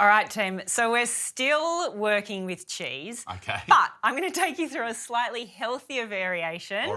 All right, Tim. So we're still working with cheese. Okay. But I'm going to take you through a slightly healthier variation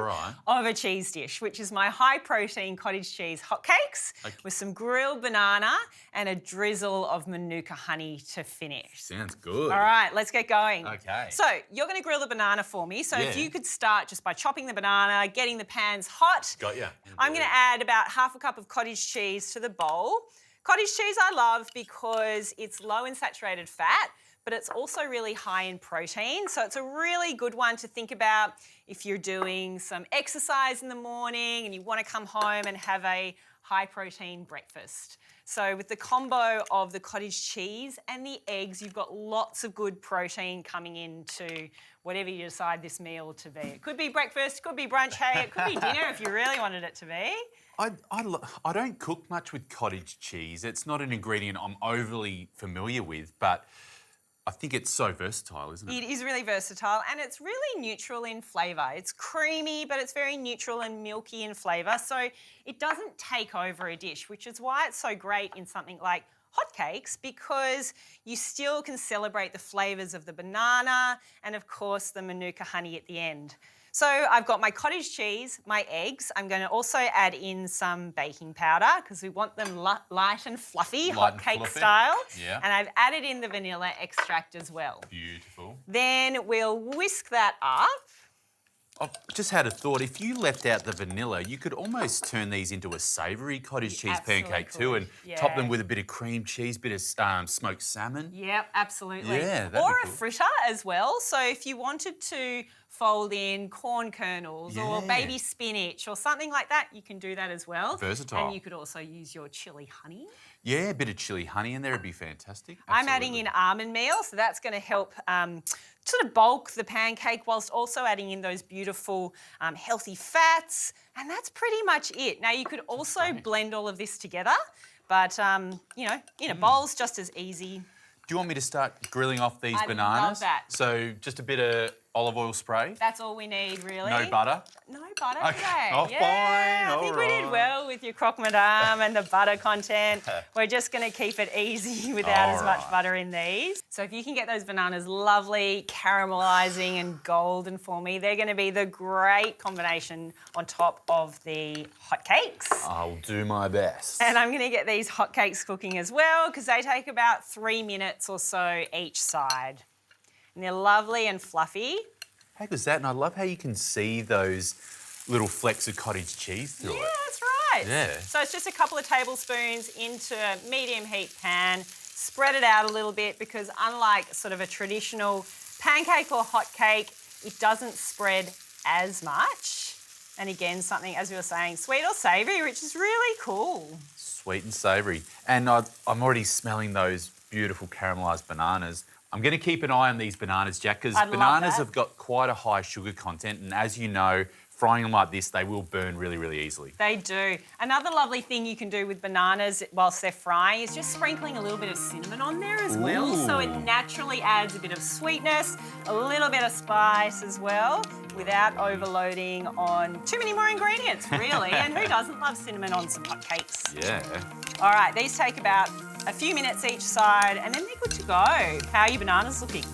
of a cheese dish, which is my high-protein cottage cheese hotcakes with some grilled banana and a drizzle of Manuka honey to finish. Sounds good. All right, let's get going. Okay. So you're going to grill the banana for me. So if you could start just by chopping the banana, getting the pans hot. Got ya. I'm going to add about half a cup of cottage cheese to the bowl. Cottage cheese I love because it's low in saturated fat, but it's also really high in protein. So it's a really good one to think about if you're doing some exercise in the morning and you want to come home and have a high protein breakfast. So with the combo of the cottage cheese and the eggs, you've got lots of good protein coming into whatever you decide this meal to be. It could be breakfast, it could be brunch, hey, it could be dinner if you really wanted it to be. I don't cook much with cottage cheese. It's not an ingredient I'm overly familiar with, but I think it's so versatile, isn't it? It is really versatile and it's really neutral in flavour. It's creamy, but it's very neutral and milky in flavour, so it doesn't take over a dish, which is why it's so great in something like hotcakes, because you still can celebrate the flavours of the banana and, of course, the Manuka honey at the end. So I've got my cottage cheese, my eggs. I'm going to also add in some baking powder because we want them light and fluffy, hotcake style. Yeah. And I've added in the vanilla extract as well. Beautiful. Then we'll whisk that up. I've just had a thought. If you left out the vanilla, you could almost turn these into a savoury cottage cheese pancake too, and top them with a bit of cream cheese, bit of smoked salmon. Yep, absolutely. Yeah, or a fritter as well. So if you wanted to fold in corn kernels or baby spinach or something like that, you can do that as well. Versatile. And you could also use your chili honey. Yeah, a bit of chili honey in there would be fantastic. Absolutely. I'm adding in almond meal, so that's going to help sort of bulk the pancake whilst also adding in those beautiful healthy fats, and that's pretty much it. Now, you could also blend all of this together, but, you know, in a bowl's just as easy. Do you want me to start grilling off these bananas? I love that. So just a bit of olive oil spray? That's all we need, really. No butter? No butter Okay. today. Oh, yeah, fine. I think we did well with your croque madame and the butter content. We're just going to keep it easy without as much butter in these. So if you can get those bananas lovely, caramelising and golden for me, they're going to be the great combination on top of the hotcakes. I'll do my best. And I'm going to get these hotcakes cooking as well because they take about 3 minutes or so each side. And they're lovely and fluffy. How good's that? And I love how you can see those little flecks of cottage cheese through it. Yeah, that's right. Yeah. So it's just a couple of tablespoons into a medium heat pan. Spread it out a little bit because unlike sort of a traditional pancake or hot cake, it doesn't spread as much. And again, something, as we were saying, sweet or savoury, which is really cool. Sweet and savoury. And I'm already smelling those beautiful caramelised bananas. I'm going to keep an eye on these bananas, Jacq, because bananas have got quite a high sugar content, and as you know, frying them like this, they will burn really, really easily. They do. Another lovely thing you can do with bananas whilst they're frying is just sprinkling a little bit of cinnamon on there as well. So it naturally adds a bit of sweetness, a little bit of spice as well, without overloading on too many more ingredients, really. And who doesn't love cinnamon on some hotcakes? Yeah. All right, these take about a few minutes each side and then they're good to go. How are your bananas looking?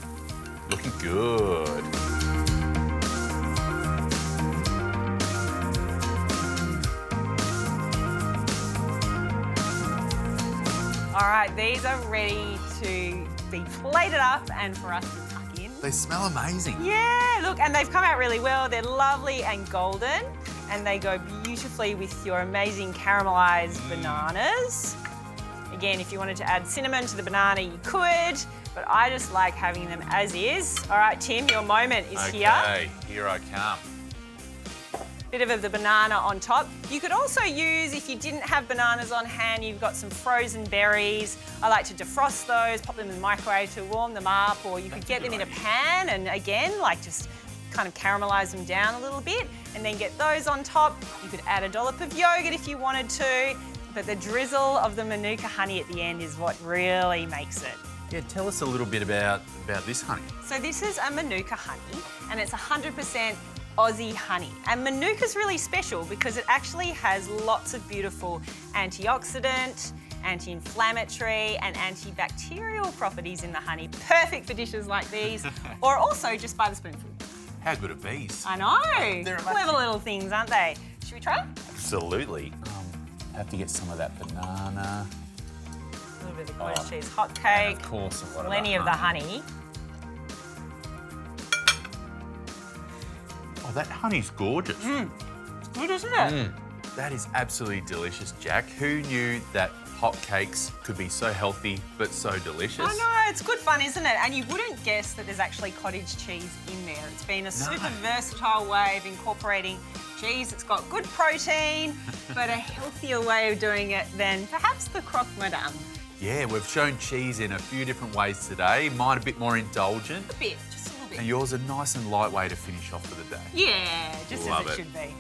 Looking good. All right, these are ready to be plated up and for us to tuck in. They smell amazing. Yeah, look, and they've come out really well. They're lovely and golden, and they go beautifully with your amazing caramelised bananas. Again, if you wanted to add cinnamon to the banana, you could, but I just like having them as is. All right, Tim, your moment is here. Okay, here I come. Bit of the banana on top. You could also use, if you didn't have bananas on hand, you've got some frozen berries. I like to defrost those, pop them in the microwave to warm them up, or you could get them in a pan and again, like just kind of caramelise them down a little bit and then get those on top. You could add a dollop of yogurt if you wanted to, but the drizzle of the Manuka honey at the end is what really makes it. Yeah, tell us a little bit about this honey. So this is a Manuka honey and it's 100% Aussie honey. And Manuka's really special because it actually has lots of beautiful antioxidant anti-inflammatory and antibacterial properties in the honey. Perfect for dishes like these, or also just by the spoonful. How good are these? I know. They're clever amazing. little things, aren't they? Should we try? Absolutely. Have to get some of that banana. A little bit of the cottage cheese hot cake. Of course, Plenty of the honey. Oh, that honey's gorgeous. It's good, isn't it? That is absolutely delicious, Jacq. Who knew that hotcakes could be so healthy but so delicious? I know, it's good fun, isn't it? And you wouldn't guess that there's actually cottage cheese in there. It's been a super versatile way of incorporating cheese. It's got good protein, but a healthier way of doing it than perhaps the croque madame. Yeah, we've shown cheese in a few different ways today. Mine a bit more indulgent. A bit, just a little bit. And yours a nice and light way to finish off for the day. Yeah, just Love as it it. should be.